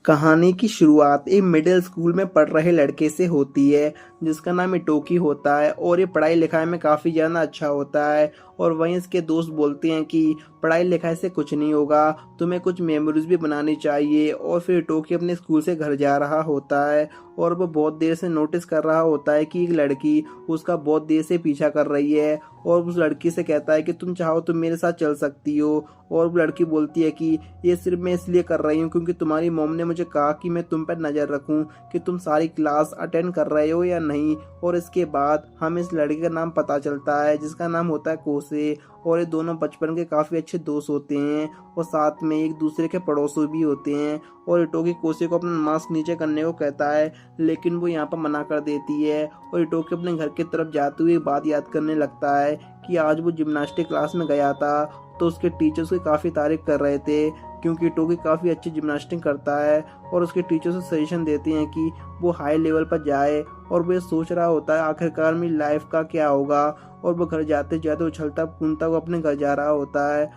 कहानी की शुरुआत एक मिडिल स्कूल में पढ़ रहे लड़के से होती है जिसका नाम इटोकी होता है और ये पढ़ाई लिखाई में काफ़ी ज़्यादा अच्छा होता है। और वहीं इसके दोस्त बोलते हैं कि पढ़ाई लिखाई से कुछ नहीं होगा, तुम्हें कुछ मेमोरीज भी बनानी चाहिए। और फिर इटोकी अपने स्कूल से घर जा रहा होता है और वो बहुत देर से नोटिस कर रहा होता है कि एक लड़की उसका बहुत देर से पीछा कर रही है और उस लड़की से कहता है कि तुम चाहो तो मेरे साथ चल सकती हो। और वो लड़की बोलती है कि ये सिर्फ मैं इसलिए कर रही हूँ क्योंकि तुम्हारी मॉम ने मुझे कहा कि मैं तुम पर नज़र रखूँ कि तुम सारी क्लास अटेंड कर रहे हो या नहीं। और इसके बाद हमें इस लड़के का नाम पता चलता है जिसका नाम होता है कोसे। और ये दोनों बचपन के काफ़ी अच्छे दोस्त होते हैं और साथ में एक दूसरे के पड़ोसी भी होते हैं। और इटोकी कोसे को अपना मास्क नीचे करने को कहता है लेकिन वो यहाँ पर मना कर देती है। और इटोकी अपने घर की तरफ जाते हुए बात याद करने लगता है कि आज वो जिम्नास्टिक क्लास में गया था तो उसके टीचर्स की काफ़ी तारीफ कर रहे थे क्योंकि इटोकी काफ़ी अच्छी जिम्नास्टिक करता है। और उसके टीचर्स से सजेशन देते हैं कि वो हाई लेवल पर जाए। और वो ये सोच रहा होता है आखिरकार मेरी लाइफ का क्या होगा। और वो घर जाते जाते उछलता कूदता वो अपने घर जा रहा होता है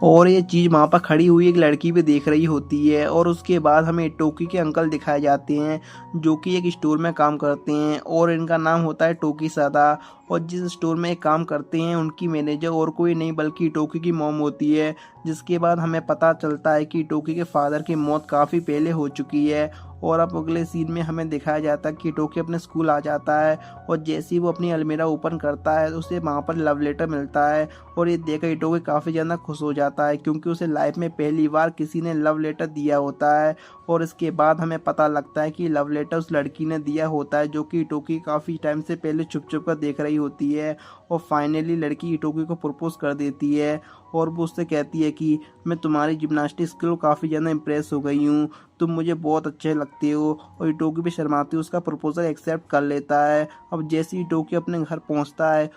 और ये चीज़ वहाँ पर खड़ी हुई एक लड़की भी देख रही होती है। और उसके बाद हमें टोकी के अंकल दिखाए जाते हैं जो कि एक स्टोर में काम करते हैं और इनका नाम होता है टोकी सादा। और जिस स्टोर में एक काम करते हैं उनकी मैनेजर और कोई नहीं बल्कि टोकी की मॉम होती है। जिसके बाद हमें पता चलता है कि टोकी के फादर की मौत काफ़ी पहले हो चुकी है। और अब अगले सीन में हमें दिखाया जाता है कि टोकी अपने स्कूल आ जाता है और जैसे ही वो अपनी अलमीरा ओपन करता है उसे वहाँ पर लव लेटर मिलता है। और ये देखकर टोकी काफ़ी ज़्यादा खुश हो जाता है क्योंकि उसे लाइफ में पहली बार किसी ने लव लेटर दिया होता है। और इसके बाद हमें पता लगता है कि लव लेटर उस लड़की ने दिया होता है जो कि इटोकी काफ़ी टाइम से पहले छुप छुप कर देख रही होती है। और फाइनली लड़की इटोकी को प्रपोज कर देती है और वो उससे कहती है कि मैं तुम्हारी जिम्नास्टिक स्किल काफ़ी ज़्यादा इम्प्रेस हो गई हूँ, तुम मुझे बहुत अच्छे लगते हो। और इटोकी भी शर्माती उसका प्रपोजल एक्सेप्ट कर लेता है। अब जैसे ही इटोकी अपने घर पहुँचता है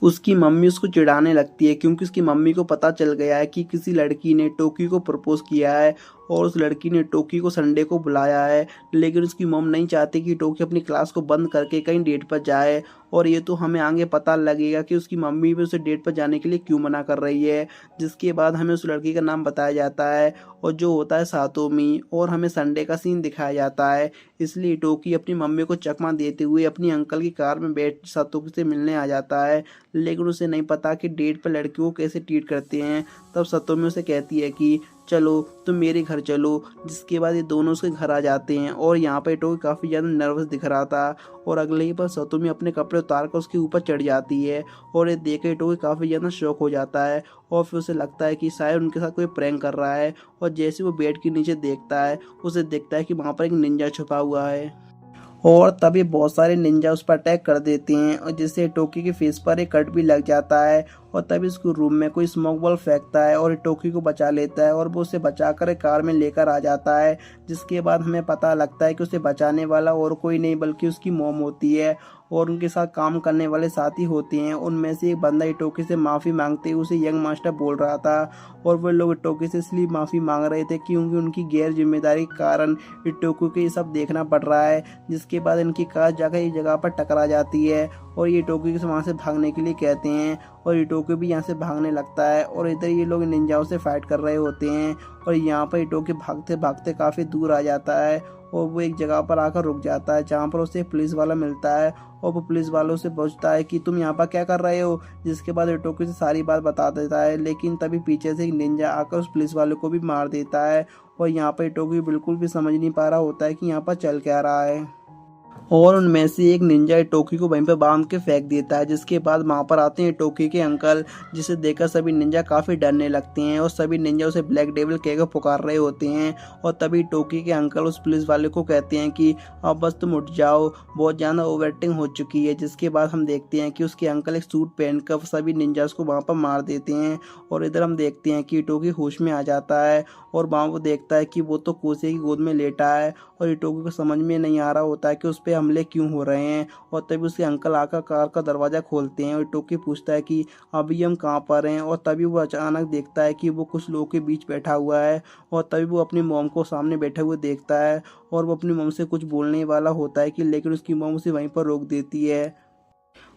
उसकी मम्मी उसको चिढ़ाने लगती है क्योंकि उसकी मम्मी को पता चल गया है कि किसी लड़की ने टोकी को प्रपोज किया है और उस लड़की ने टोकी को संडे को बुलाया है। लेकिन उसकी मॉम नहीं चाहती कि टोकी अपनी क्लास को बंद करके कहीं डेट पर जाए। और ये तो हमें आगे पता लगेगा कि उसकी मम्मी भी उसे डेट पर जाने के लिए क्यों मना कर रही है। जिसके बाद हमें उस लड़की का नाम बताया जाता है और जो होता है सातोमी। और हमें संडे का सीन दिखाया जाता है इसलिए टोकी अपनी मम्मी को चकमा देते हुए अपनी अंकल की कार में बैठ सातोकी से मिलने आ जाता है। लेकिन उसे नहीं पता कि डेट पर लड़कियों को कैसे ट्रीट करते हैं। तब सतोमी उसे कहती है कि चलो तुम मेरे घर चलो। जिसके बाद ये दोनों उसके घर आ जाते हैं और यहाँ पर टोकी काफ़ी ज़्यादा नर्वस दिख रहा था। और अगले ही पर सतोमी अपने कपड़े उतार कर उसके ऊपर चढ़ जाती है और ये देख के टोकी काफ़ी ज़्यादा शॉक हो जाता है। और फिर उसे लगता है कि शायद उनके साथ कोई प्रैंक कर रहा है। और जैसे वो बेड के नीचे देखता है उसे देखता है कि वहाँ पर एक निंजा छुपा हुआ है और तभी बहुत सारे निंजा उस पर अटैक कर देते हैं और जिससे टोकी के फेस पर एक कट भी लग जाता है। और तभी उसको रूम में कोई स्मोक बॉल फेंकता है और टोकी को बचा लेता है और वो उसे बचाकर एक कार में लेकर आ जाता है। जिसके बाद हमें पता लगता है कि उसे बचाने वाला और कोई नहीं बल्कि उसकी मॉम होती है और उनके साथ काम करने वाले साथी होते हैं। उनमें से एक बंदा इटोकी से माफ़ी मांगते हुए उसे यंग मास्टर बोल रहा था। और वो लोग इटोकी से इसलिए माफ़ी मांग रहे थे क्योंकि उनकी गैर जिम्मेदारी के कारण इटोकी को ये सब देखना पड़ रहा है। जिसके बाद इनकी कार जाकर एक जगह पर टकरा जाती है और ये इटोकी से वहाँ से भागने के लिए कहते हैं और इटोकी भी यहाँ से भागने लगता है। और इधर ये लोग निंजाओं से फाइट कर रहे होते हैं और यहाँ पर इटोकी भागते भागते काफ़ी दूर आ जाता है और वो एक जगह पर आकर रुक जाता है जहाँ पर उसे पुलिस वाला मिलता है। और वो पुलिस वालों से पूछता है कि तुम यहाँ पर क्या कर रहे हो। जिसके बाद इटोकी से सारी बात बता देता है लेकिन तभी पीछे से एक निंजा आकर उस पुलिस वाले को भी मार देता है। और यहाँ पर इटोकी बिल्कुल भी समझ नहीं पा रहा होता है कि यहाँ पर चल क्या रहा है। और उनमें से एक निंजा इटोकी को वहीं पे बांध के फेंक देता है। जिसके बाद वहाँ पर आते हैं इटोकी के अंकल जिसे देखकर सभी निंजा काफ़ी डरने लगते हैं और सभी निंजा उसे ब्लैक डेविल कहकर पुकार रहे होते हैं। और तभी इटोकी के अंकल उस पुलिस वाले को कहते हैं कि अब बस तुम उठ जाओ, बहुत ज़्यादा ओवर एक्टिंग हो चुकी है। जिसके बाद हम देखते हैं कि उसके अंकल एक सूट पहनकर सभी निंजास को वहाँ पर मार देते हैं। और इधर हम देखते हैं कि इटोकी होश में आ जाता है और वहाँ वो देखता है कि वो तो कोसे की गोद में लेटा है और इटोकी को समझ में नहीं आ रहा होता है कि उस पर हमले क्यों हो रहे हैं। और तभी उसके अंकल आकर कार का दरवाज़ा खोलते हैं और इटोकी पूछता है कि अभी हम कहाँ पर हैं। और तभी वो अचानक देखता है कि वो कुछ लोगों के बीच बैठा हुआ है और तभी वो अपनी मॉम को सामने बैठे हुए देखता है और वो अपनी मॉम से कुछ बोलने वाला होता है कि लेकिन उसकी मॉम उसे वहीं पर रोक देती है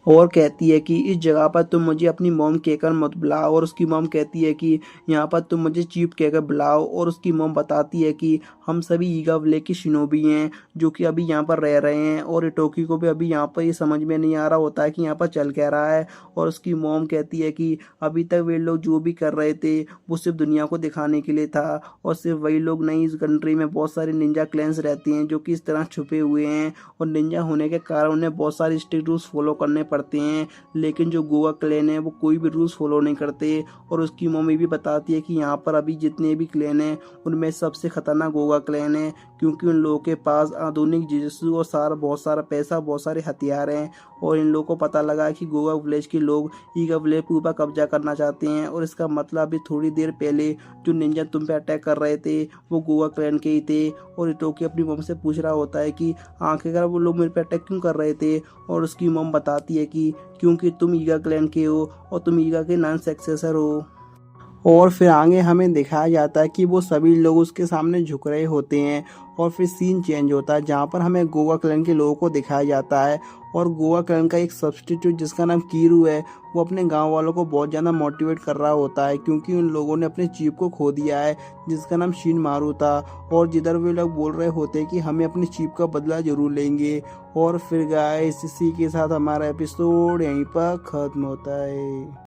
और कहती है कि इस जगह पर तुम मुझे अपनी मॉम कहकर मत बुलाओ। और उसकी मॉम कहती है कि यहाँ पर तुम मुझे चीप कहकर बुलाओ। और उसकी मॉम बताती है कि हम सभी ईगा ब्लैक के शिनोबी हैं जो कि अभी यहाँ पर रह रहे हैं, और इटोकी को भी अभी यहाँ पर ये समझ में नहीं आ रहा होता है कि यहाँ पर चल क्या रहा है। और उसकी मॉम कहती है कि अभी तक वे लोग जो भी कर रहे थे वो सिर्फ दुनिया को दिखाने के लिए था, और सिर्फ वही लोग नहीं, इस कंट्री में बहुत सारे निंजा क्लैंस रहती हैं जो कि इस तरह छुपे हुए हैं, और निंजा होने के कारण उन्हें बहुत सारे स्ट्रिक्ट रूल्स फॉलो करने पड़ते हैं। लेकिन जो गोवा क्लैन है वो कोई भी रूल्स फॉलो नहीं करते। और उसकी मम्मी भी बताती है कि यहाँ पर अभी जितने भी क्लैन हैं उनमें सबसे खतरनाक गोवा क्लैन है, क्योंकि उन लोगों के पास आधुनिक जिजुत्सु और बहुत सारा पैसा, बहुत सारे हथियार हैं। और इन लोगों को पता लगा है कि गोवा विलेज के लोग ईगा विलेज के ऊपर कब्जा करना चाहते हैं, और इसका मतलब अभी थोड़ी देर पहले जो निंजा तुम पे अटैक कर रहे थे वो गोवा क्लैन के ही थे। और इटोकी अपनी मम से पूछ रहा होता है कि आखिरकार वो लोग मेरे पे अटैक क्यों कर रहे थे, और उसकी मम बताती है कि क्योंकि तुम ईगा क्लैन के हो और तुम ईगा के नॉन सक्सेसर हो। और फिर आगे हमें दिखाया जाता है कि वो सभी लोग उसके सामने झुक रहे होते हैं, और फिर सीन चेंज होता है जहाँ पर हमें गोवा क्लैन के लोगों को दिखाया जाता है। और गोवा क्लैन का एक सब्स्टिट्यूट जिसका नाम कीरू है वो अपने गांव वालों को बहुत ज़्यादा मोटिवेट कर रहा होता है, क्योंकि उन लोगों ने अपने चीफ को खो दिया है जिसका नाम शिन मारू था। और जिधर वे लोग बोल रहे होते हैं कि हमें अपने चीफ का बदला जरूर लेंगे। और फिर गाइस इसी के साथ हमारा एपिसोड यहीं पर ख़त्म होता है।